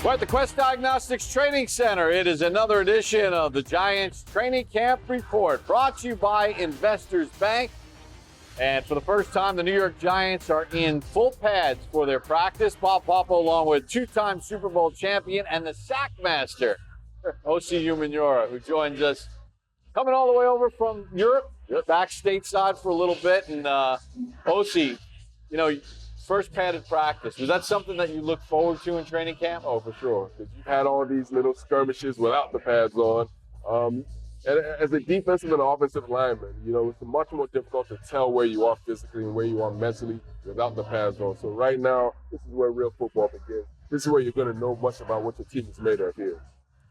We're at the Quest Diagnostics Training Center. It is another edition of the Giants Training Camp Report, brought to you by Investors Bank. And for the first time, the New York Giants are in full pads for their practice. Bob Papa, along with two-time Super Bowl champion and the sack master, O.C. Umenyiora, who joins us, coming all the way over from Europe, back stateside for a little bit. And O.C., you know, first padded practice, was that something that you look forward to in training camp? Oh, for sure, because you've had all these little skirmishes without the pads on. And as a defensive and offensive lineman, you know, it's much more difficult to tell where you are physically and where you are mentally without the pads on. So right now, this is where real football begins. This is where you're going to know much about what your team is made of here.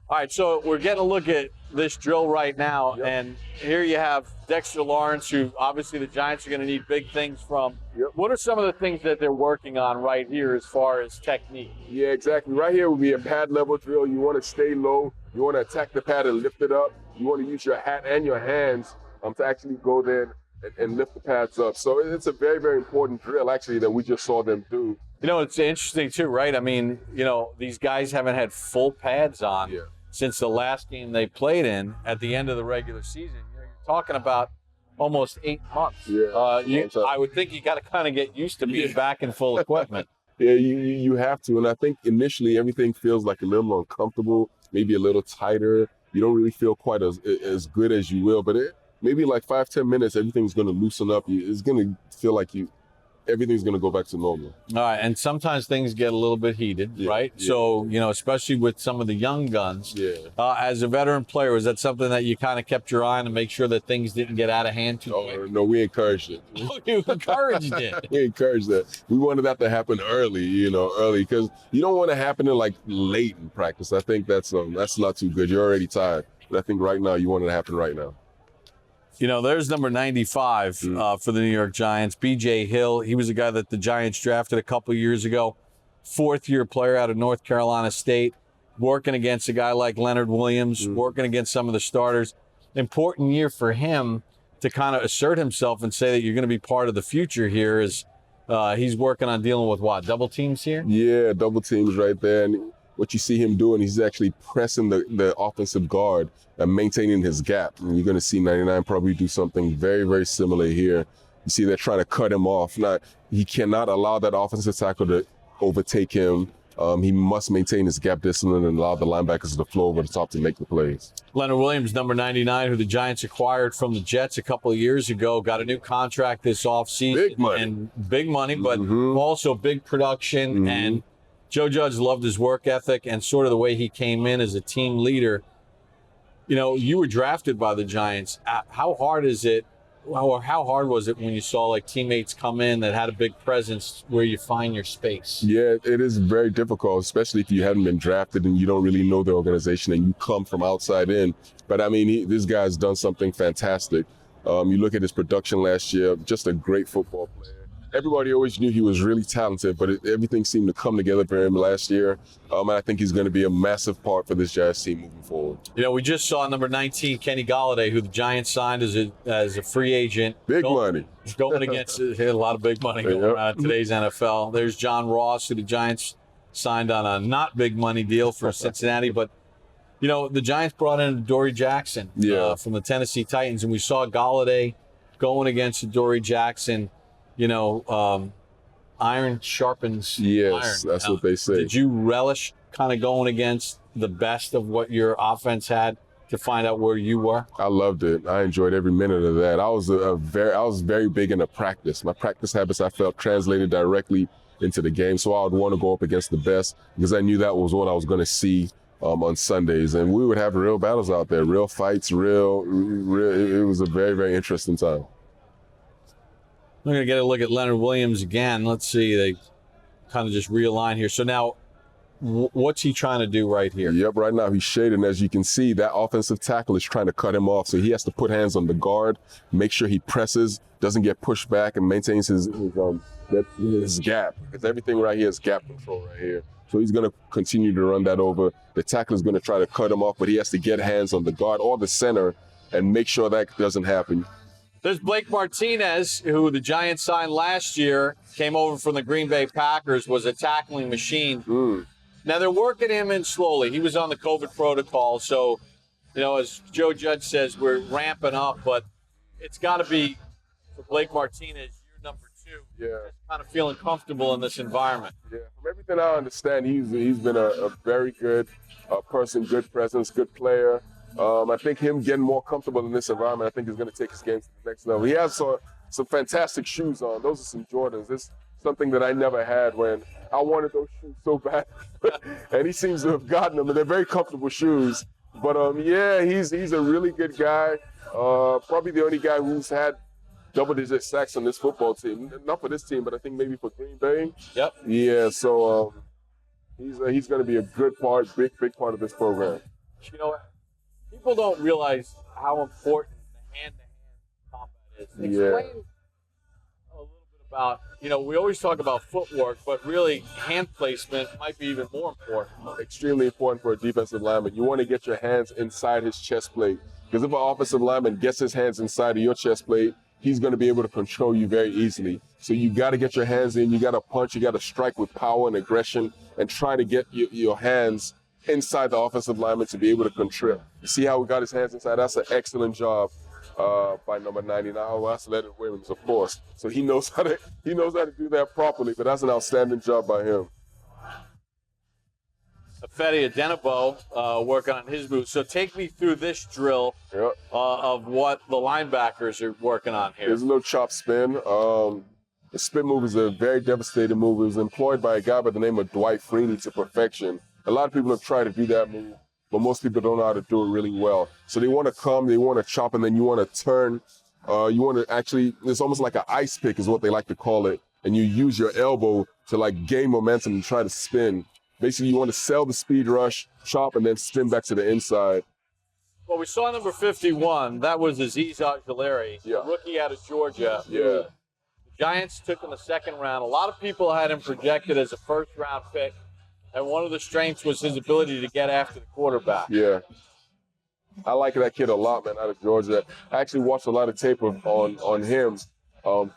All right, so we're getting a look at this drill right now, and here you have Dexter Lawrence, who obviously the Giants are going to need big things from. What are some of the things that they're working on right here as far as technique? Yeah, exactly. Right here would be a pad level drill. You want to stay low. You want to attack the pad and lift it up. You want to use your hat and your hands to actually go there and lift the pads up. So it's a very, very important drill, actually, that we just saw them do. You know, it's interesting, too, right? I mean, you know, these guys haven't had full pads on since the last game they played in at the end of the regular season. You're talking about almost 8 months. I would think you got to kind of get used to being back in full equipment. Yeah, you have to. And I think initially everything feels like a little uncomfortable, maybe a little tighter. You don't really feel quite as good as you will. But maybe like 5-10 minutes, everything's going to loosen up. It's going to feel like everything's going to go back to normal. All right, and sometimes things get a little bit heated, right? Yeah. So, you know, especially with some of the young guns. As a veteran player, was that something that you kind of kept your eye on to make sure that things didn't get out of hand too quick? No, we encouraged it. Oh, you encouraged it? We encouraged that. We wanted that to happen early, because you don't want to happen in like late in practice. I think that's not too good. You're already tired. But I think right now you want it to happen right now. You know, there's number 95 for the New York Giants, B.J. Hill. He was a guy that the Giants drafted a couple years ago, fourth-year player out of North Carolina State, working against a guy like Leonard Williams, working against some of the starters. Important year for him to kind of assert himself and say that you're going to be part of the future here as he's working on dealing with what, double teams here? Yeah, double teams right there. And what you see him doing, he's actually pressing the offensive guard and maintaining his gap. And you're going to see 99 probably do something very, very similar here. You see they're trying to cut him off. He cannot allow that offensive tackle to overtake him. He must maintain his gap discipline and allow the linebackers to flow over the top to make the plays. Leonard Williams, number 99, who the Giants acquired from the Jets a couple of years ago, got a new contract this offseason. Big money. And big money, but also big production. And Joe Judge loved his work ethic and sort of the way he came in as a team leader. You know, you were drafted by the Giants. How hard is it, or how hard was it when you saw like teammates come in that had a big presence where you find your space? Yeah, it is very difficult, especially if you haven't been drafted and you don't really know the organization and you come from outside in. But I mean, this guy's done something fantastic. You look at his production last year, just a great football player. Everybody always knew he was really talented, but everything seemed to come together for him last year. And I think he's going to be a massive part for this Giants team moving forward. You know, we just saw number 19, Kenny Golladay, who the Giants signed as a free agent. Big money. Going against a lot of big money going around today's NFL. There's John Ross, who the Giants signed on a not big money deal for Cincinnati. But, you know, the Giants brought in Adoree Jackson from the Tennessee Titans, and we saw Golladay going against Adoree Jackson. You know, iron sharpens iron. Yes, that's what they say. Did you relish kind of going against the best of what your offense had to find out where you were? I loved it. I enjoyed every minute of that. I was very big into practice. My practice habits, I felt, translated directly into the game. So I would want to go up against the best because I knew that was what I was going to see on Sundays. And we would have real battles out there, real fights, it was a very, very interesting time. We're going to get a look at Leonard Williams again. Let's see. They kind of just realign here. So now, what's he trying to do right here? Yep, right now he's shading. As you can see, that offensive tackle is trying to cut him off. So he has to put hands on the guard, make sure he presses, doesn't get pushed back, and maintains his gap. Because everything right here is gap control right here. So he's going to continue to run that over. The tackle is going to try to cut him off, but he has to get hands on the guard or the center and make sure that doesn't happen. There's Blake Martinez, who the Giants signed last year, came over from the Green Bay Packers, was a tackling machine. Now they're working him in slowly. He was on the COVID protocol, so as Joe Judge says, we're ramping up, but it's got to be for Blake Martinez, year number 2. Yeah. Kind of feeling comfortable in this environment. Yeah, from everything I understand, he's been a very good person, good presence, good player. I think him getting more comfortable in this environment, I think is going to take his game to the next level. He has some fantastic shoes on. Those are some Jordans. It's something that I never had when I wanted those shoes so bad. And he seems to have gotten them, and they're very comfortable shoes. But yeah, he's a really good guy. Probably the only guy who's had double-digit sacks on this football team. Not for this team, but I think maybe for Green Bay. Yep. Yeah, so he's going to be a good part, big part of this program. People don't realize how important the hand-to-hand combat is. Explain a little bit about, we always talk about footwork, but really hand placement might be even more important. Extremely important for a defensive lineman. You want to get your hands inside his chest plate. Because if an offensive lineman gets his hands inside of your chest plate, he's going to be able to control you very easily. So you got to get your hands in. You got to punch. You got to strike with power and aggression and try to get your hands inside the offensive lineman to be able to control. You see how we got his hands inside? That's an excellent job by number 99. Oh, that's Leonard Williams, of course. So he knows how to do that properly. But that's an outstanding job by him. Fede Adenabo working on his move. So take me through this drill of what the linebackers are working on here. There's a little chop spin. The spin move is a very devastating move. It was employed by a guy by the name of Dwight Freeney to perfection. A lot of people have tried to do that move, but most people don't know how to do it really well. So they want to come, they want to chop, and then you want to turn. You want to actually, it's almost like an ice pick is what they like to call it. And you use your elbow to gain momentum and try to spin. Basically, you want to sell the speed rush, chop, and then spin back to the inside. Well, we saw number 51. That was Azeez Ojulari, a rookie out of Georgia. Yeah. The Giants took in the second round. A lot of people had him projected as a first-round pick, and one of the strengths was his ability to get after the quarterback. Yeah. I like that kid a lot, man, out of Georgia. I actually watched a lot of tape on him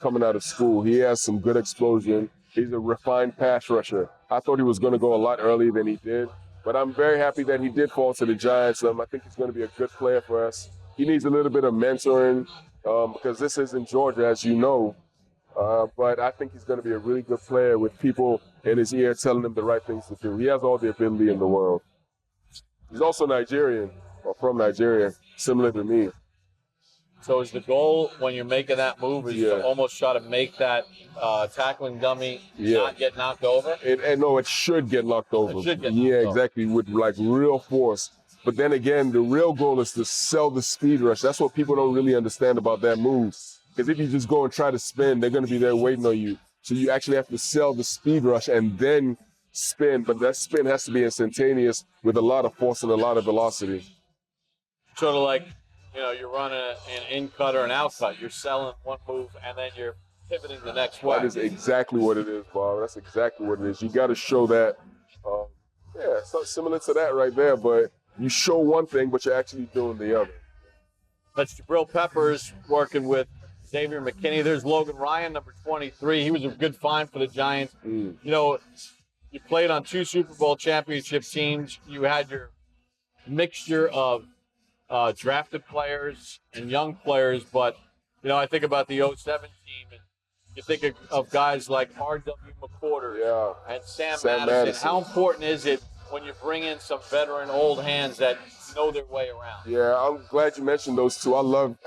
coming out of school. He has some good explosion. He's a refined pass rusher. I thought he was going to go a lot earlier than he did, but I'm very happy that he did fall to the Giants. I think he's going to be a good player for us. He needs a little bit of mentoring because this is in Georgia, as you know. But I think he's going to be a really good player with people in his ear telling him the right things to do. He has all the ability in the world. He's also Nigerian, or from Nigeria, similar to me. So is the goal when you're making that move is to almost try to make that tackling dummy not get knocked over? No, it should get knocked over. It should get knocked over. Exactly, with real force. But then again, the real goal is to sell the speed rush. That's what people don't really understand about that move. Because if you just go and try to spin, they're going to be there waiting on you. So you actually have to sell the speed rush and then spin. But that spin has to be instantaneous with a lot of force and a lot of velocity. Sort of like, you're running an in-cut or an out-cut. You're selling one move, and then you're pivoting the next way. That is exactly what it is, Bob. That's exactly what it is. You got to show that. So similar to that right there, but you show one thing, but you're actually doing the other. That's Jabril Peppers working with Xavier McKinney. There's Logan Ryan, number 23. He was a good find for the Giants. You played on 2 Super Bowl championship teams. You had your mixture of drafted players and young players, but I think about the 07 team, and you think of guys like R.W. McQuarters and Sam Madison. How important is it when you bring in some veteran old hands that know their way around? Yeah, I'm glad you mentioned those two.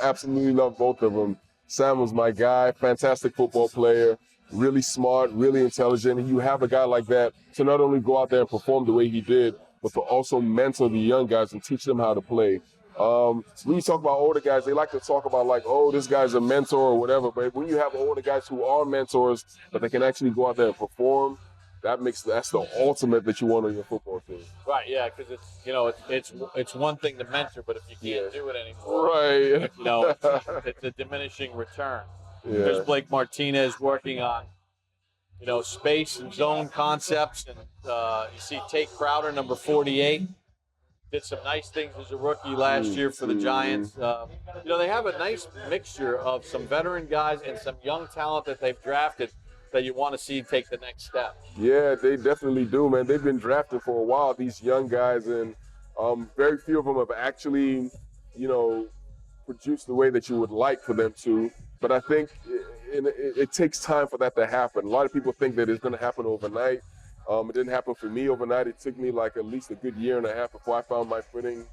Absolutely love both of them. Sam was my guy, fantastic football player, really smart, really intelligent. And you have a guy like that to not only go out there and perform the way he did, but to also mentor the young guys and teach them how to play. When you talk about older guys, they like to talk about this guy's a mentor or whatever. But when you have older guys who are mentors, but they can actually go out there and perform, that's the ultimate that you want on your football team. Right, yeah, because it's one thing to mentor, but if you can't do it anymore, right, it's a diminishing return. Yeah. There's Blake Martinez working on space and zone concepts, and you see Tate Crowder, number 48. Did some nice things as a rookie last year for the Giants. They have a nice mixture of some veteran guys and some young talent that they've drafted. that you want to see take the next step? Yeah, they definitely do, man. They've been drafted for a while, these young guys, and very few of them have actually, produced the way that you would like for them to. But I think it takes time for that to happen. A lot of people think that it's going to happen overnight. It didn't happen for me overnight. It took me like at least a good year and a half before I found my footing.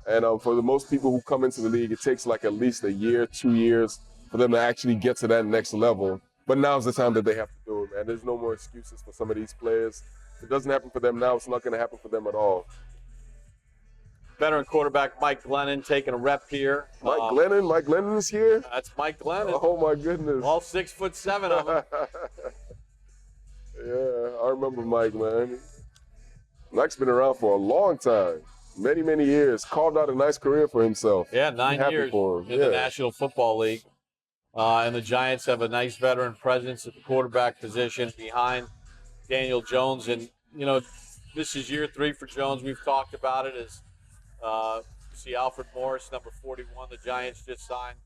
And for the most people who come into the league, it takes like at least a year, 2 years for them to actually get to that next level. But now's the time that they have to do it, man. There's no more excuses for some of these players. If it doesn't happen for them now, it's not going to happen for them at all. Veteran quarterback Mike Glennon taking a rep here. Mike Glennon is here? That's Mike Glennon. Oh, my goodness. All 6'7" of them. Yeah, I remember Mike, man. Mike's been around for a long time. Many, many years. Carved out a nice career for himself. Yeah, 9 years in the National Football League. And the Giants have a nice veteran presence at the quarterback position behind Daniel Jones. And, this is year 3 for Jones. We've talked about it as see Alfred Morris, number 41, the Giants just signed.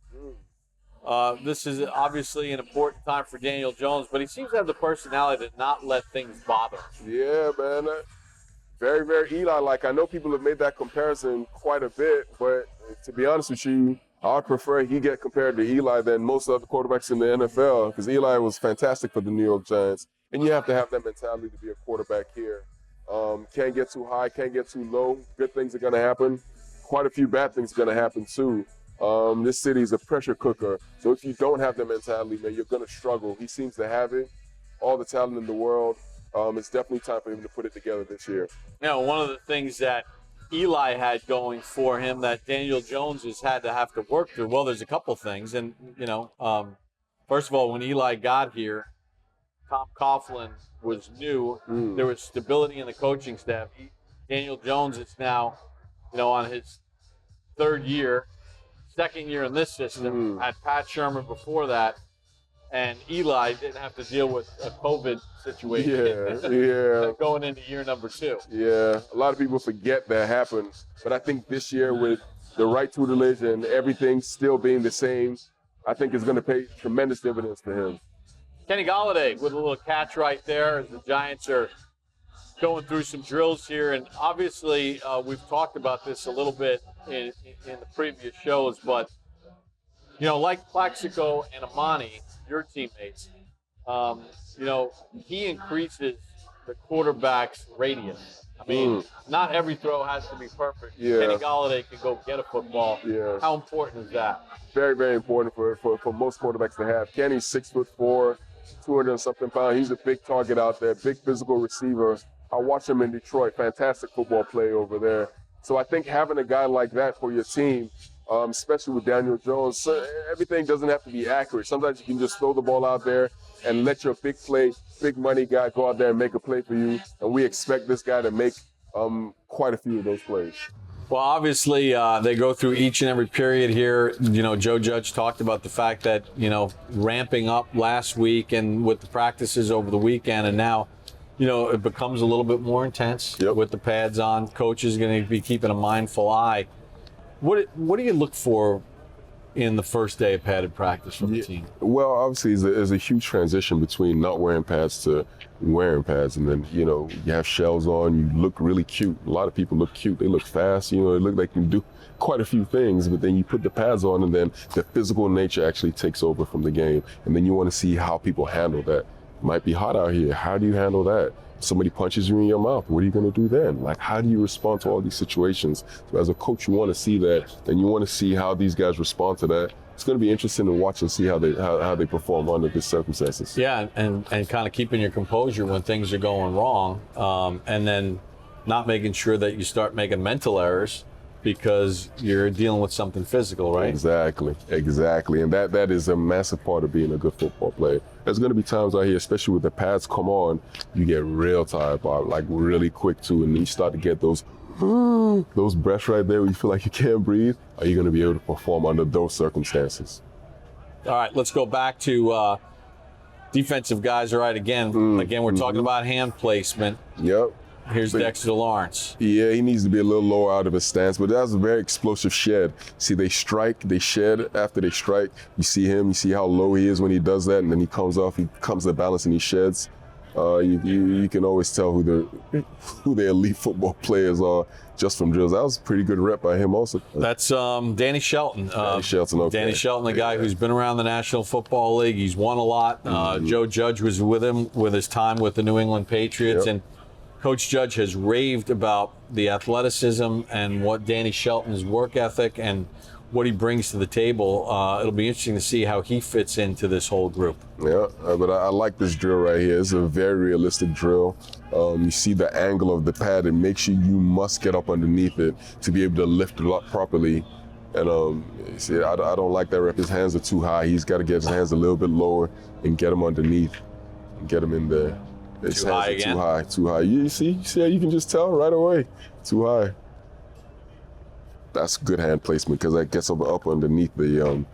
This is obviously an important time for Daniel Jones, but he seems to have the personality to not let things bother him. Yeah, man. Very, very Eli-like. I know people have made that comparison quite a bit, but to be honest with you, I'd prefer he get compared to Eli than most other quarterbacks in the NFL, because Eli was fantastic for the New York Giants. And you have to have that mentality to be a quarterback here. Can't get too high, can't get too low. Good things are going to happen. Quite a few bad things are going to happen too. This city is a pressure cooker. So if you don't have that mentality, man, you're going to struggle. He seems to have it. All the talent in the world. It's definitely time for him to put it together this year. One of the things that Eli had going for him that Daniel Jones has had to have to work through, well, there's a couple things. And, first of all, when Eli got here, Tom Coughlin was new. There was stability in the coaching staff. Daniel Jones is now, on his 3rd year, 2nd year in this system. Had Pat Shermer before that. And Eli didn't have to deal with a COVID situation going into year number 2. Yeah, a lot of people forget that happened. But I think this year with the right tutelage and everything still being the same, I think it's going to pay tremendous dividends for him. Kenny Golladay with a little catch right there as the Giants are going through some drills here. And obviously we've talked about this a little bit in the previous shows. But, like Plaxico and Amani, your teammates, he increases the quarterback's radius. I mean, not every throw has to be perfect. Yeah. Kenny Golladay can go get a football. Yeah. How important is that? Very, very important for most quarterbacks to have. Kenny's 6'4", 200 and something pounds. He's a big target out there, big physical receiver. I watched him in Detroit. Fantastic football play over there. So I think having a guy like that for your team, especially with Daniel Jones, everything doesn't have to be accurate. Sometimes you can just throw the ball out there and let your big play, big money guy go out there and make a play for you. And we expect this guy to make quite a few of those plays. Well, obviously, they go through each and every period here. Joe Judge talked about the fact that, ramping up last week and with the practices over the weekend, and now, it becomes a little bit more intense with the pads on. Coach is going to be keeping a mindful eye. What do you look for in the first day of padded practice from the team? Well, obviously, there's a huge transition between not wearing pads to wearing pads. And then, you have shells on, you look really cute. A lot of people look cute. They look fast. They look like you can do quite a few things. But then you put the pads on, and then the physical nature actually takes over from the game. And then you want to see how people handle that. It might be hot out here. How do you handle that? Somebody punches you in your mouth. What are you going to do then? Like, how do you respond to all these situations? So as a coach, you want to see that, and you want to see how these guys respond to that. It's going to be interesting to watch and see how they perform under these circumstances. Yeah, and kind of keeping your composure when things are going wrong, and then not making sure that you start making mental errors because you're dealing with something physical, right? Exactly. And that is a massive part of being a good football player. There's going to be times out here, especially with the pads come on, you get real tired, Bob, like really quick too, and you start to get those breaths right there where you feel like you can't breathe. Are you going to be able to perform under those circumstances? All right, let's go back to defensive guys. All right, again, we're talking about hand placement. Yep. Here's Dexter Lawrence. Yeah, he needs to be a little lower out of his stance, but that was a very explosive shed. See, they strike, they shed after they strike. You see him, you see how low he is when he does that, and then he comes off, he comes to balance and he sheds. You can always tell who the elite football players are just from drills. That was a pretty good rep by him also. That's Danny Shelton. Danny Shelton, okay. Danny Shelton, the guy who's been around the National Football League. He's won a lot. Joe Judge was with him with his time with the New England Patriots. Yep. And Coach Judge has raved about the athleticism and what Danny Shelton's work ethic and what he brings to the table. It'll be interesting to see how he fits into this whole group. Yeah, but I like this drill right here. It's a very realistic drill. You see the angle of the pad. It makes you must get up underneath it to be able to lift it up properly. And see, I don't like that rep. His hands are too high. He's got to get his hands a little bit lower and get him underneath and get him in there. His Too hands high are again? Too high. You see how you can just tell right away. Too high. That's good hand placement because that gets up underneath the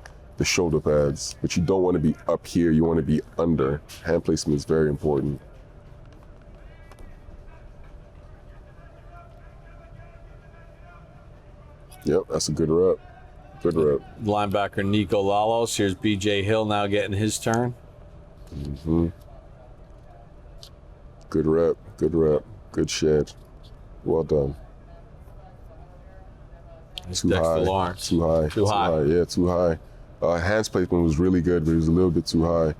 shoulder pads. But you don't want to be up here. You want to be under. Hand placement is very important. Yep, that's a good rep. Good rep. Linebacker Nico Lalos. Here's B.J. Hill now getting his turn. Mm-hmm. Good rep. Good rep. Good shed. Well done. Too Dexter high. Lawrence. Too high. Too high. Yeah, too high. Hands placement was really good, but it was a little bit too high.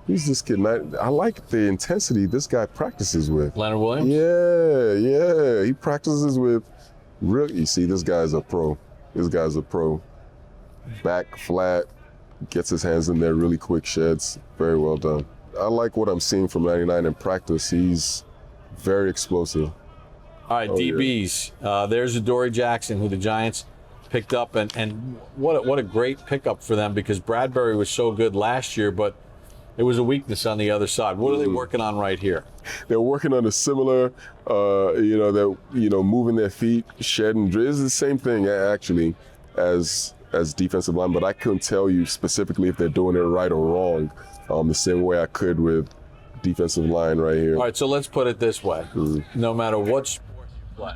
Who's this kid? I like the intensity this guy practices with. Leonard Williams? Yeah. He practices with you see, this guy's a pro. This guy's a pro. Back flat, gets his hands in there really quick, sheds. Very well done. I like what I'm seeing from 99 in practice. He's very explosive. All right, DBs. Yeah. There's Adoree Jackson, who the Giants picked up, and what a great pickup for them because Bradbury was so good last year, but it was a weakness on the other side. What are they working on right here? They're working on a similar, moving their feet, shedding. It's the same thing actually as defensive line, but I couldn't tell you specifically if they're doing it right or wrong. The same way I could with defensive line right here. All right, so let's put it this way: no matter what sport you play,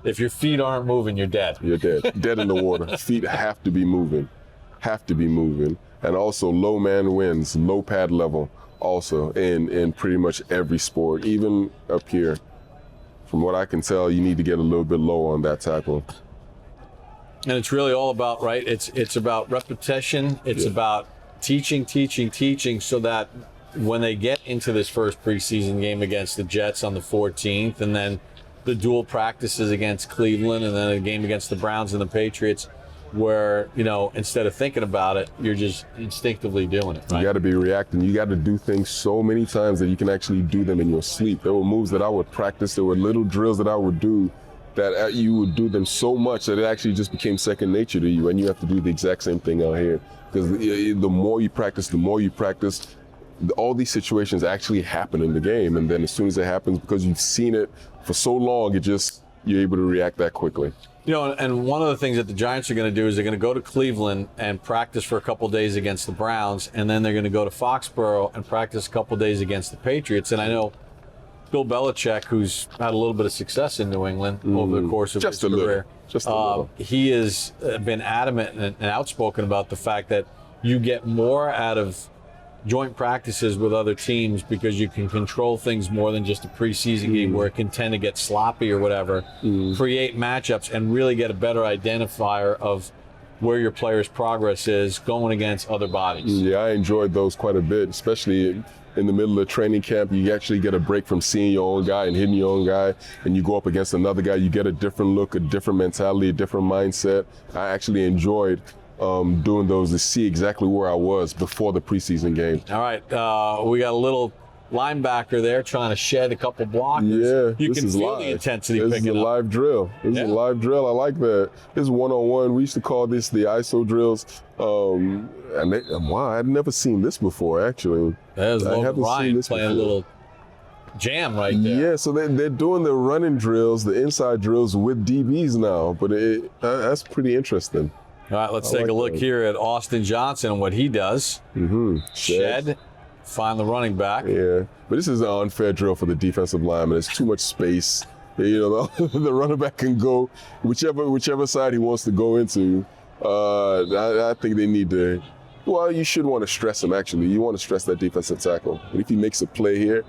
if your feet aren't moving, you're dead. You're dead. Dead in the water. Feet have to be moving. Have to be moving. And also low man wins, low pad level also in pretty much every sport, even up here. From what I can tell, you need to get a little bit low on that tackle. And it's really all about, right? It's about repetition. It's about teaching so that when they get into this first preseason game against the Jets on the 14th, and then the dual practices against Cleveland, and then a game against the Browns and the Patriots, where, instead of thinking about it, you're just instinctively doing it, right? You got to be reacting. You got to do things so many times that you can actually do them in your sleep. There were moves that I would practice. There were little drills that I would do that you would do them so much that it actually just became second nature to you, and you have to do the exact same thing out here. Because the more you practice, all these situations actually happen in the game. And then as soon as it happens, because you've seen it for so long, you're able to react that quickly. And one of the things that the Giants are going to do is they're going to go to Cleveland and practice for a couple days against the Browns, and then they're going to go to Foxborough and practice a couple days against the Patriots. And I know Bill Belichick, who's had a little bit of success in New England over the course of his career, he has been adamant and outspoken about the fact that you get more out of joint practices with other teams because you can control things more than just a preseason game where it can tend to get sloppy or whatever. Create matchups and really get a better identifier of where your player's progress is going against other bodies. Yeah, I enjoyed those quite a bit, especially in the middle of training camp. You actually get a break from seeing your own guy and hitting your own guy, and you go up against another guy. You get a different look, a different mentality, a different mindset. I actually enjoyed doing those to see exactly where I was before the preseason game. All right, we got a little linebacker there trying to shed a couple blockers. Yeah, you can feel the intensity picking up. This is a live drill. This is a live drill. I like that. This is one-on-one. We used to call this the ISO drills. Wow, I'd never seen this before, actually. There's Logan Ryan playing a little jam right there. Yeah, so they're doing the running drills, the inside drills with DBs now, but that's pretty interesting. All right, let's take a look here at Austin Johnson and what he does. Shed, find the running back. Yeah, but this is an unfair drill for the defensive lineman. There's too much space. You know, the running back can go whichever side he wants to go into. I think they need to. Well, you should want to stress him. Actually, you want to stress that defensive tackle. But if he makes a play here,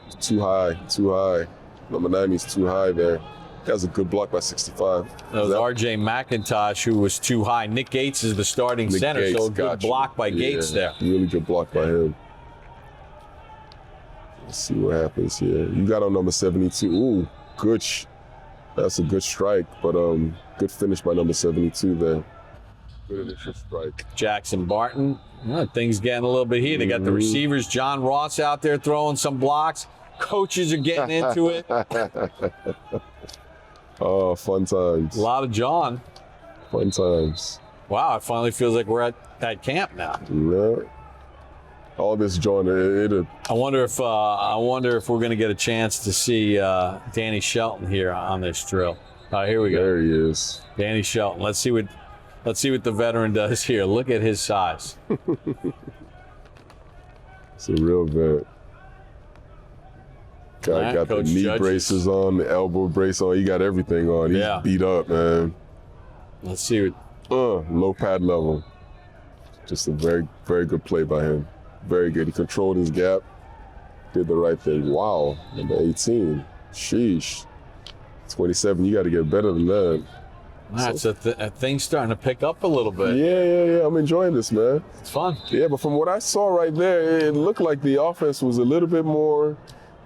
it's too high, too high. Number 90 is too high there. That was a good block by 65. That was R.J. McIntosh who was too high. Nick Gates is the starting center, Gates, so a good block by Gates there. Really good block by him. Let's see what happens here. You got on number 72. Ooh, good. That's a good strike, but good finish by number 72 there. Good initial strike. Jackson Barton. Things getting a little bit heated. They got the receivers, John Ross, out there throwing some blocks. Coaches are getting into it. Oh, fun times. A lot of John. Fun times. Wow, it finally feels like we're at camp now. Yeah. All this John, I wonder if we're going to get a chance to see Danny Shelton here on this drill. Here we go. There he is. Danny Shelton. Let's see what the veteran does here. Look at his size. It's a real vet. Guy got the knee braces on, the elbow brace on. He got everything on. He's beat up, man. Let's see what. Low pad level. Just a very, very good play by him. Very good. He controlled his gap. Did the right thing. Wow. Number 18. Sheesh. 27. You got to get better than that. That's a thing starting to pick up a little bit. Yeah. I'm enjoying this, man. It's fun. Yeah, but from what I saw right there, it looked like the offense was a little bit more.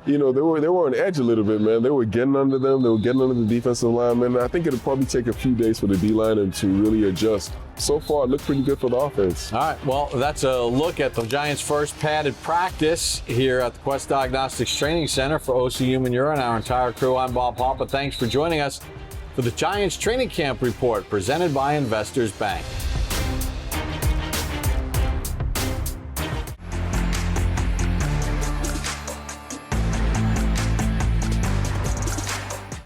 You know, they were on edge a little bit, man. They were getting under them. They were getting under the defensive linemen. I think it'll probably take a few days for the D-line to really adjust. So far, it looked pretty good for the offense. All right, well, that's a look at the Giants' first padded practice here at the Quest Diagnostics Training Center for OC Umenyiora and our entire crew. I'm Bob Papa. Thanks for joining us for the Giants Training Camp Report presented by Investors Bank.